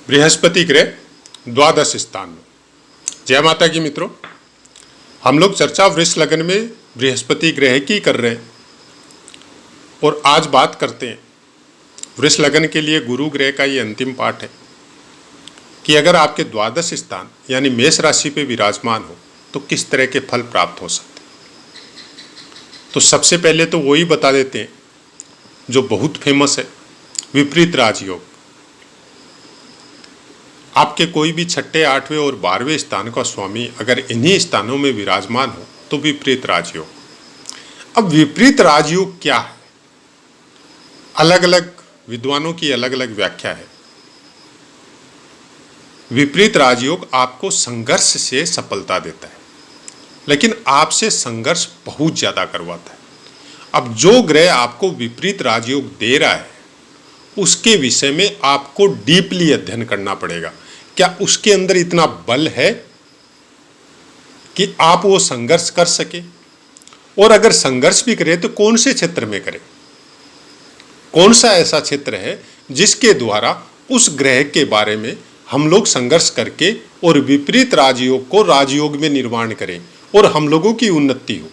बृहस्पति ग्रह द्वादश स्थान में। जय माता की मित्रों, हम लोग चर्चा वृष लग्न में बृहस्पति ग्रह की कर रहे हैं और आज बात करते हैं वृष लग्न के लिए गुरु ग्रह का ये अंतिम पाठ है कि अगर आपके द्वादश स्थान यानी मेष राशि पे विराजमान हो तो किस तरह के फल प्राप्त हो सकते हैं। तो सबसे पहले तो वही बता देते हैं जो बहुत फेमस है, विपरीत राजयोग। आपके कोई भी छठे, आठवें और 12वें स्थान का स्वामी अगर इन्हीं स्थानों में विराजमान हो तो विपरीत राजयोग। अब विपरीत राजयोग क्या है? अलग अलग विद्वानों की अलग अलग व्याख्या है। विपरीत राजयोग आपको संघर्ष से सफलता देता है, लेकिन आपसे संघर्ष बहुत ज्यादा करवाता है। अब जो ग्रह आपको विपरीत राजयोग दे रहा है उसके विषय में आपको डीपली अध्ययन करना पड़ेगा। क्या उसके अंदर इतना बल है कि आप वो संघर्ष कर सके, और अगर संघर्ष भी करें तो कौन से क्षेत्र में करें? कौन सा ऐसा क्षेत्र है जिसके द्वारा उस ग्रह के बारे में हम लोग संघर्ष करके और विपरीत राजयोग को राजयोग में निर्माण करें और हम लोगों की उन्नति हो।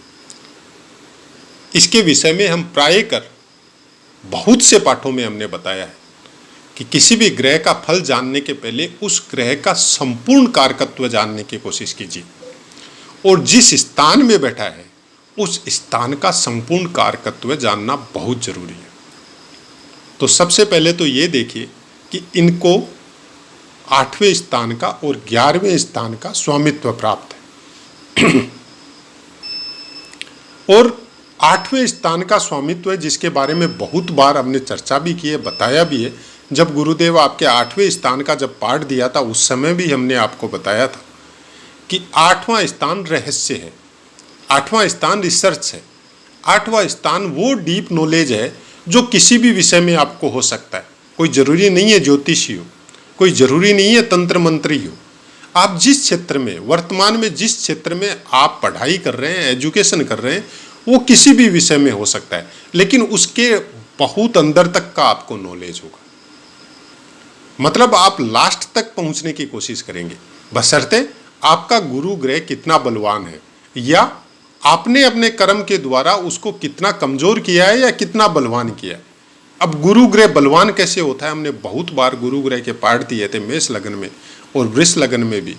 इसके विषय में हम प्राय कर बहुत से पाठों में हमने बताया है कि किसी भी ग्रह का फल जानने के पहले उस ग्रह का संपूर्ण कारकत्व जानने की कोशिश कीजिए, और जिस स्थान में बैठा है उस स्थान का संपूर्ण कारकत्व जानना बहुत जरूरी है। तो सबसे पहले तो ये देखिए कि इनको 8वें स्थान का और 11वें स्थान का स्वामित्व प्राप्त है और 8वें स्थान का स्वामित्व है जिसके बारे में बहुत बार हमने चर्चा भी की है, बताया भी है। जब गुरुदेव आपके 8वें स्थान का जब पाठ दिया था उस समय भी हमने आपको बताया था कि 8वां स्थान रहस्य है, 8वां स्थान रिसर्च है, 8वां स्थान वो डीप नॉलेज है जो किसी भी विषय में आपको हो सकता है। कोई जरूरी नहीं है ज्योतिषी हो, कोई जरूरी नहीं है तंत्र मंत्री हो। आप जिस क्षेत्र में वर्तमान में जिस क्षेत्र में आप पढ़ाई कर रहे हैं, एजुकेशन कर रहे हैं, वो किसी भी विषय में हो सकता है, लेकिन उसके बहुत अंदर तक का आपको नॉलेज होगा। मतलब आप लास्ट तक पहुंचने की कोशिश करेंगे, बशर्ते आपका गुरु ग्रह कितना बलवान है या आपने अपने कर्म के द्वारा उसको कितना कमजोर किया है या कितना बलवान किया है। अब गुरु ग्रह बलवान कैसे होता है, हमने बहुत बार गुरु ग्रह के पाठ दिए थे मेष लग्न में और वृष लग्न में भी।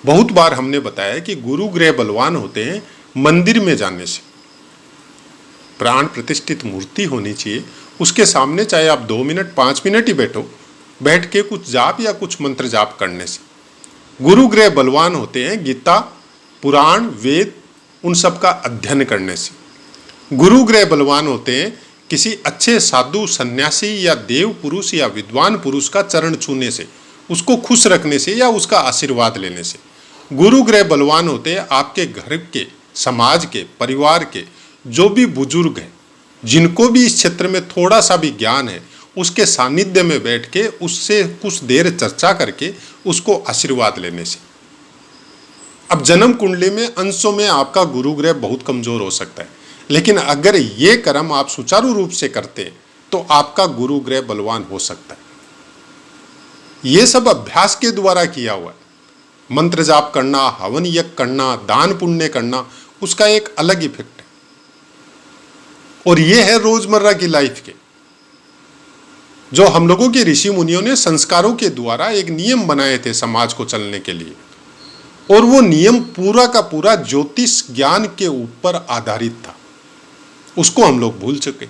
बहुत बार हमने बताया कि गुरु ग्रह बलवान होते हैं मंदिर में जाने से। प्राण प्रतिष्ठित मूर्ति होनी चाहिए, उसके सामने चाहे आप 2 मिनट 5 मिनट ही बैठो, बैठ के कुछ जाप या कुछ मंत्र जाप करने से। गुरु ग्रह बलवान होते हैं गीता, पुराण, वेद उन सब का अध्ययन करने से। गुरु ग्रह बलवान होते हैं किसी अच्छे साधु, सन्यासी या देव पुरुष या विद्वान पुरुष का चरण छूने से, उसको खुश रखने से या उसका आशीर्वाद लेने से। गुरु ग्रह बलवान होते हैं आपके घर के, समाज के, परिवार के जो भी बुजुर्ग हैं, जिनको भी इस क्षेत्र में थोड़ा सा भी ज्ञान है, उसके सानिध्य में बैठ के उससे कुछ देर चर्चा करके उसको आशीर्वाद लेने से। अब जन्म कुंडली में अंशों में आपका गुरु ग्रह बहुत कमजोर हो सकता है, लेकिन अगर ये कर्म आप सुचारू रूप से करते हैं तो आपका गुरु ग्रह बलवान हो सकता है। ये सब अभ्यास के द्वारा किया हुआ है। मंत्र जाप करना, हवन यज्ञ करना, दान पुण्य करना, उसका एक अलग इफेक्ट है, और ये है रोजमर्रा की लाइफ के जो हम लोगों के ऋषि मुनियों ने संस्कारों के द्वारा एक नियम बनाए थे समाज को चलने के लिए, और वो नियम पूरा का पूरा ज्योतिष ज्ञान के ऊपर आधारित था। उसको हम लोग भूल चुके।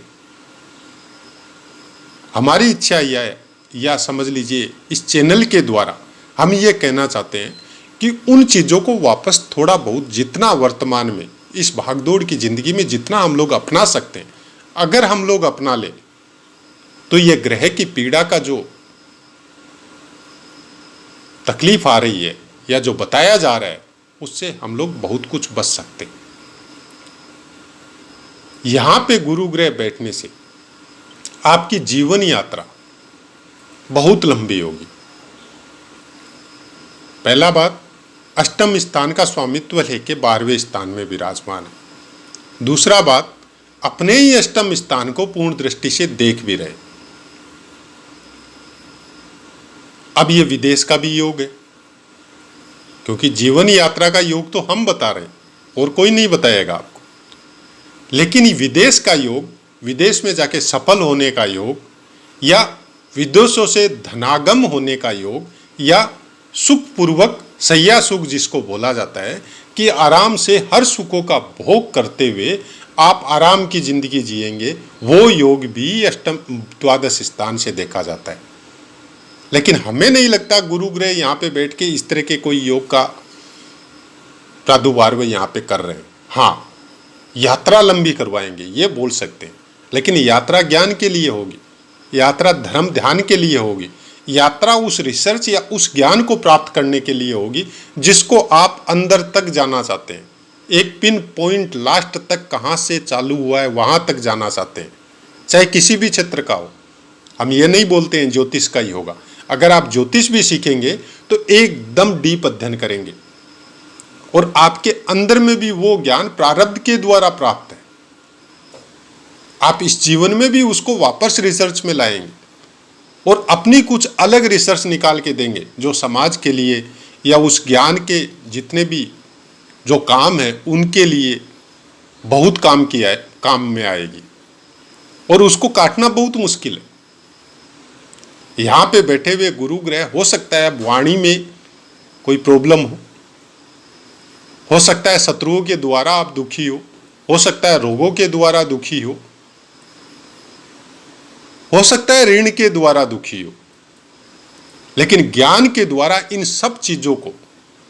हमारी इच्छा यह है, या समझ लीजिए इस चैनल के द्वारा हम ये कहना चाहते हैं कि उन चीज़ों को वापस थोड़ा बहुत जितना वर्तमान में इस भागदौड़ की जिंदगी में जितना हम लोग अपना सकते हैं, अगर हम लोग अपना ले तो ये ग्रह की पीड़ा का जो तकलीफ आ रही है या जो बताया जा रहा है उससे हम लोग बहुत कुछ बच सकते हैं। यहां पे गुरु ग्रह बैठने से आपकी जीवन यात्रा बहुत लंबी होगी। पहला बात, अष्टम स्थान का स्वामित्व लेके 12वें स्थान में विराजमान है। दूसरा बात, अपने ही अष्टम स्थान को पूर्ण दृष्टि से देख भी रहे। अब ये विदेश का भी योग है, क्योंकि जीवन यात्रा का योग तो हम बता रहे हैं और कोई नहीं बताएगा आपको। लेकिन ये विदेश का योग, विदेश में जाके सफल होने का योग, या विदेशों से धनागम होने का योग, या सुखपूर्वक सैया सुख जिसको बोला जाता है कि आराम से हर सुखों का भोग करते हुए आप आराम की जिंदगी जिएंगे, वो योग भी अष्टम द्वादश स्थान से देखा जाता है। लेकिन हमें नहीं लगता गुरु ग्रह यहाँ पे बैठ के इस तरह के कोई योग का प्रादुर्भाव यहाँ पे कर रहे हैं। हाँ, यात्रा लंबी करवाएंगे ये बोल सकते हैं, लेकिन यात्रा ज्ञान के लिए होगी, यात्रा धर्म ध्यान के लिए होगी, यात्रा उस रिसर्च या उस ज्ञान को प्राप्त करने के लिए होगी जिसको आप अंदर तक जाना चाहते हैं। एक पिन पॉइंट लास्ट तक कहाँ से चालू हुआ है वहाँ तक जाना चाहते हैं, चाहे किसी भी क्षेत्र का हो। हम ये नहीं बोलते हैं ज्योतिष का ही होगा। अगर आप ज्योतिष भी सीखेंगे तो एकदम डीप अध्ययन करेंगे और आपके अंदर में भी वो ज्ञान प्रारब्ध के द्वारा प्राप्त है। आप इस जीवन में भी उसको वापस रिसर्च में लाएंगे और अपनी कुछ अलग रिसर्च निकाल के देंगे जो समाज के लिए या उस ज्ञान के जितने भी जो काम है उनके लिए बहुत काम में आएगी, और उसको काटना बहुत मुश्किल है। यहाँ पे बैठे हुए गुरु ग्रह, हो सकता है अब वाणी में कोई प्रॉब्लम हो सकता है शत्रुओं के द्वारा आप दुखी हो सकता है रोगों के द्वारा दुखी हो सकता है ऋण के द्वारा दुखी हो, लेकिन ज्ञान के द्वारा इन सब चीजों को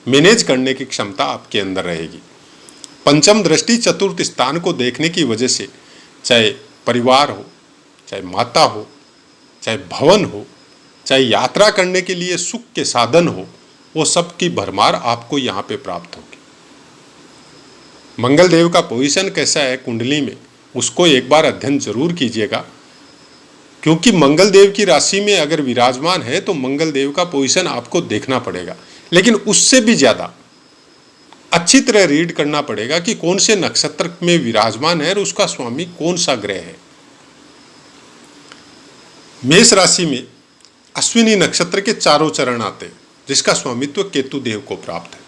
मैनेज करने की क्षमता आपके अंदर रहेगी। पंचम दृष्टि चतुर्थ स्थान को देखने की वजह से चाहे परिवार हो, चाहे माता हो, चाहे भवन हो, चाहे यात्रा करने के लिए सुख के साधन हो, वो सब की भरमार आपको यहाँ पे प्राप्त होगी। मंगल देव का पोजीशन कैसा है कुंडली में, उसको एक बार अध्ययन जरूर कीजिएगा, क्योंकि मंगल देव की राशि में अगर विराजमान है तो मंगल देव का पोजीशन आपको देखना पड़ेगा। लेकिन उससे भी ज्यादा अच्छी तरह रीड करना पड़ेगा कि कौन से नक्षत्र में विराजमान है और उसका स्वामी कौन सा ग्रह है। मेष राशि में अश्विनी नक्षत्र के चारों चरण आते हैं जिसका स्वामित्व केतु देव को प्राप्त है।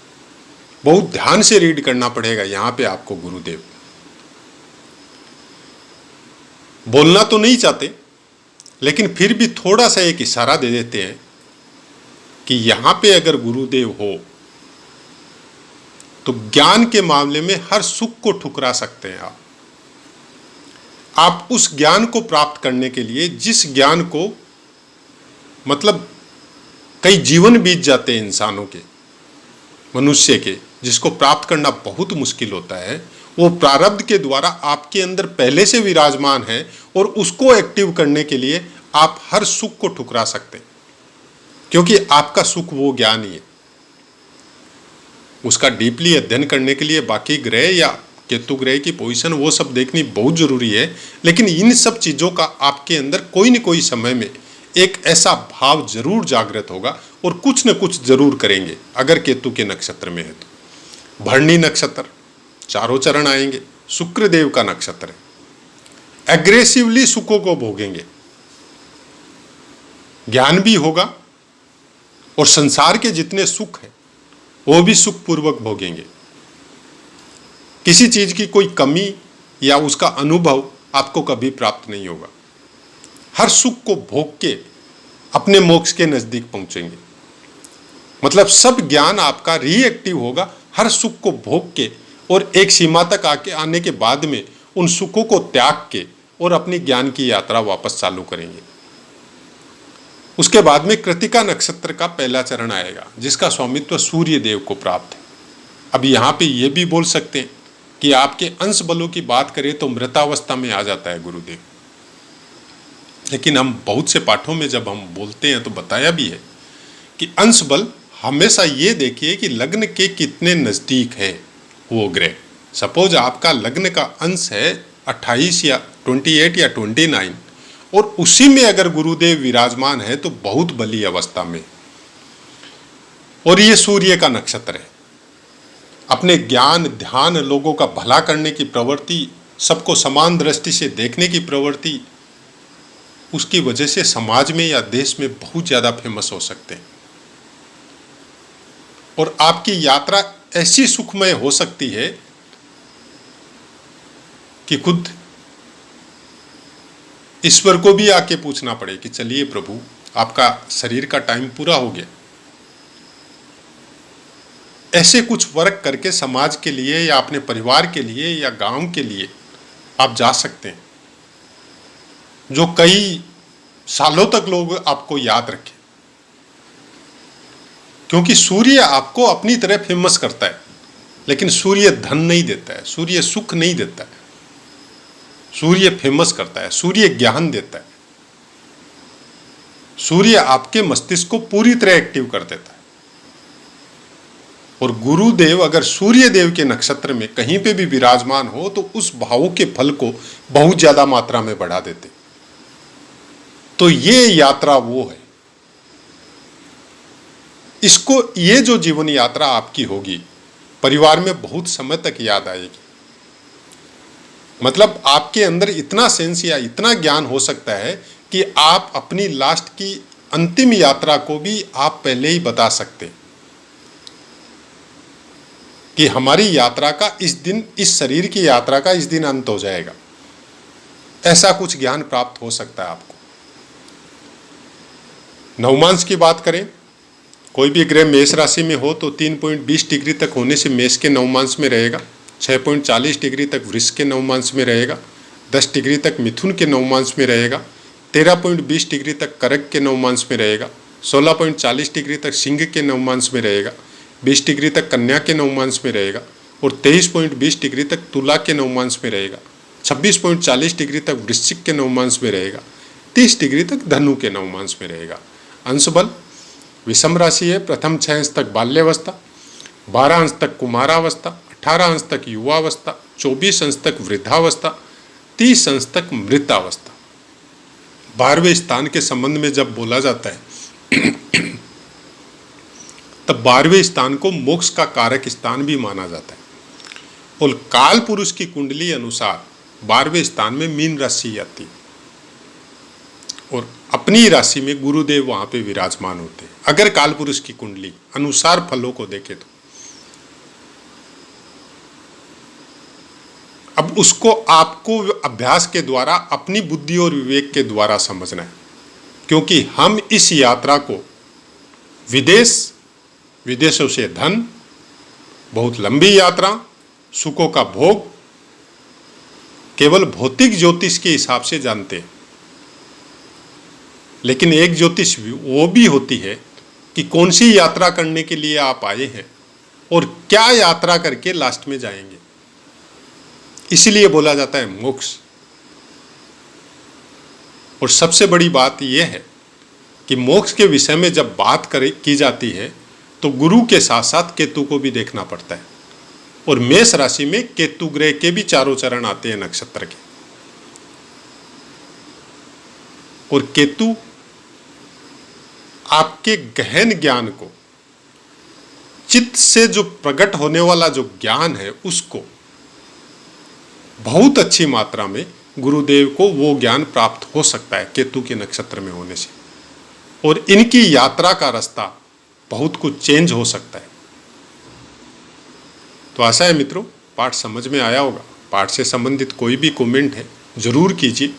बहुत ध्यान से रीड करना पड़ेगा यहाँ पे आपको। गुरुदेव बोलना तो नहीं चाहते, लेकिन फिर भी थोड़ा सा एक इशारा दे देते हैं कि यहाँ पे अगर गुरुदेव हो तो ज्ञान के मामले में हर सुख को ठुकरा सकते हैं आप उस ज्ञान को प्राप्त करने के लिए जिस ज्ञान को मतलब कई जीवन बीत जाते हैं इंसानों के, मनुष्य के, जिसको प्राप्त करना बहुत मुश्किल होता है, वो प्रारब्ध के द्वारा आपके अंदर पहले से विराजमान है और उसको एक्टिव करने के लिए आप हर सुख को ठुकरा सकते हैं, क्योंकि आपका सुख वो ज्ञान ही है। उसका डीपली अध्ययन करने के लिए बाकी ग्रह या केतु ग्रह की पोजीशन वो सब देखनी बहुत जरूरी है, लेकिन इन सब चीजों का आपके अंदर कोई न कोई समय में एक ऐसा भाव जरूर जागृत होगा और कुछ न कुछ जरूर करेंगे। अगर केतु के नक्षत्र में है तो भरणी नक्षत्र चारों चरण आएंगे, शुक्र देव का नक्षत्र है। एग्रेसिवली सुखों को भोगेंगे, ज्ञान भी होगा और संसार के जितने सुख है वो भी सुखपूर्वक भोगेंगे। किसी चीज की कोई कमी या उसका अनुभव आपको कभी प्राप्त नहीं होगा। हर सुख को भोग के अपने मोक्ष के नजदीक पहुंचेंगे। मतलब सब ज्ञान आपका रिएक्टिव होगा हर सुख को भोग के, और एक सीमा तक आने के बाद में उन सुखों को त्याग के और अपनी ज्ञान की यात्रा वापस चालू करेंगे। उसके बाद में कृतिका नक्षत्र का पहला चरण आएगा जिसका स्वामित्व सूर्य देव को प्राप्त है। अब यहाँ पे ये भी बोल सकते हैं कि आपके अंश बलों की बात करें तो मृतावस्था में आ जाता है गुरुदेव, लेकिन हम बहुत से पाठों में जब हम बोलते हैं तो बताया भी है कि अंश बल हमेशा ये देखिए कि लग्न के कितने नज़दीक है वो ग्रह। सपोज आपका लग्न का अंश है 28 या 28 या 29 और उसी में अगर गुरुदेव विराजमान है तो बहुत बली अवस्था में, और ये सूर्य का नक्षत्र है। अपने ज्ञान ध्यान, लोगों का भला करने की प्रवृत्ति, सबको समान दृष्टि से देखने की प्रवृत्ति, उसकी वजह से समाज में या देश में बहुत ज़्यादा फेमस हो सकते हैं। और आपकी यात्रा ऐसी सुखमय हो सकती है कि खुद ईश्वर को भी आके पूछना पड़े कि चलिए प्रभु, आपका शरीर का टाइम पूरा हो गया। ऐसे कुछ वर्क करके समाज के लिए या अपने परिवार के लिए या गांव के लिए आप जा सकते हैं, जो कई सालों तक लोग आपको याद रखें। क्योंकि सूर्य आपको अपनी तरह फेमस करता है, लेकिन सूर्य धन नहीं देता है, सूर्य सुख नहीं देता है। सूर्य फेमस करता है, सूर्य ज्ञान देता है, सूर्य आपके मस्तिष्क को पूरी तरह एक्टिव कर देता है। और गुरुदेव अगर सूर्य देव के नक्षत्र में कहीं पे भी विराजमान हो तो उस भाव के फल को बहुत ज्यादा मात्रा में बढ़ा देते। तो ये यात्रा वो है, इसको, ये जो जीवन यात्रा आपकी होगी, परिवार में बहुत समय तक याद आएगी। मतलब आपके अंदर इतना सेंस या इतना ज्ञान हो सकता है कि आप अपनी लास्ट की अंतिम यात्रा को भी आप पहले ही बता सकते हैं कि हमारी यात्रा का इस दिन, इस शरीर की यात्रा का इस दिन अंत हो जाएगा। ऐसा कुछ ज्ञान प्राप्त हो सकता है आपको। नवमांश की बात करें, कोई भी ग्रह मेष राशि में हो तो 3.20 डिग्री तक होने से मेष के नवमांश में रहेगा, 6.40 डिग्री तक वृष के नवमांश में रहेगा, 10 डिग्री तक मिथुन के नवमांश में रहेगा, 13.20 डिग्री तक कर्क के नवमांश में रहेगा, 16.40 डिग्री तक सिंह के नवमांश में रहेगा, 20 डिग्री तक कन्या के नवमांश में रहेगा और 23.20 डिग्री तक तुला के नवमांश में रहेगा, 26.40 डिग्री तक वृश्चिक के नवमांश में रहेगा, 30 डिग्री तक धनु के नवमांश में रहेगा। अंश बल विषम राशि है। प्रथम 6 अंश तक बाल्यावस्था, 12 अंश तक कुमारावस्था, 18 अंश तक युवावस्था, 24 अंश तक वृद्धावस्था, 30 अंश तक मृतावस्था। 12वें स्थान के संबंध में जब बोला जाता है तब 12वें स्थान को मोक्ष का कारक स्थान भी माना जाता है। और काल पुरुष की कुंडली अनुसार 12वें स्थान में मीन राशि आती है और अपनी राशि में गुरुदेव वहां पे विराजमान होते हैं। अगर काल पुरुष की कुंडली अनुसार फलों को देखे तो अब उसको आपको अभ्यास के द्वारा, अपनी बुद्धि और विवेक के द्वारा समझना है। क्योंकि हम इस यात्रा को विदेशों से धन, बहुत लंबी यात्रा, सुखों का भोग, केवल भौतिक ज्योतिष के हिसाब से जानते हैं। लेकिन एक ज्योतिष वो भी होती है कि कौन सी यात्रा करने के लिए आप आए हैं और क्या यात्रा करके लास्ट में जाएंगे। इसीलिए बोला जाता है मोक्ष। और सबसे बड़ी बात यह है कि मोक्ष के विषय में जब बात की जाती है तो गुरु के साथ साथ केतु को भी देखना पड़ता है। और मेष राशि में केतु ग्रह के भी 4 चरण आते हैं नक्षत्र के। और केतु आपके गहन ज्ञान को, चित्त से जो प्रकट होने वाला जो ज्ञान है, उसको बहुत अच्छी मात्रा में गुरुदेव को वो ज्ञान प्राप्त हो सकता है केतु के नक्षत्र में होने से। और इनकी यात्रा का रास्ता बहुत कुछ चेंज हो सकता है। तो आशा है मित्रों, पाठ समझ में आया होगा। पाठ से संबंधित कोई भी कमेंट है जरूर कीजिए,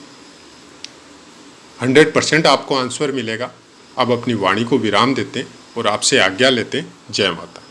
100% आपको आंसर मिलेगा। अब अपनी वाणी को विराम देते हैं और आपसे आज्ञा लेते हैं। जय माता।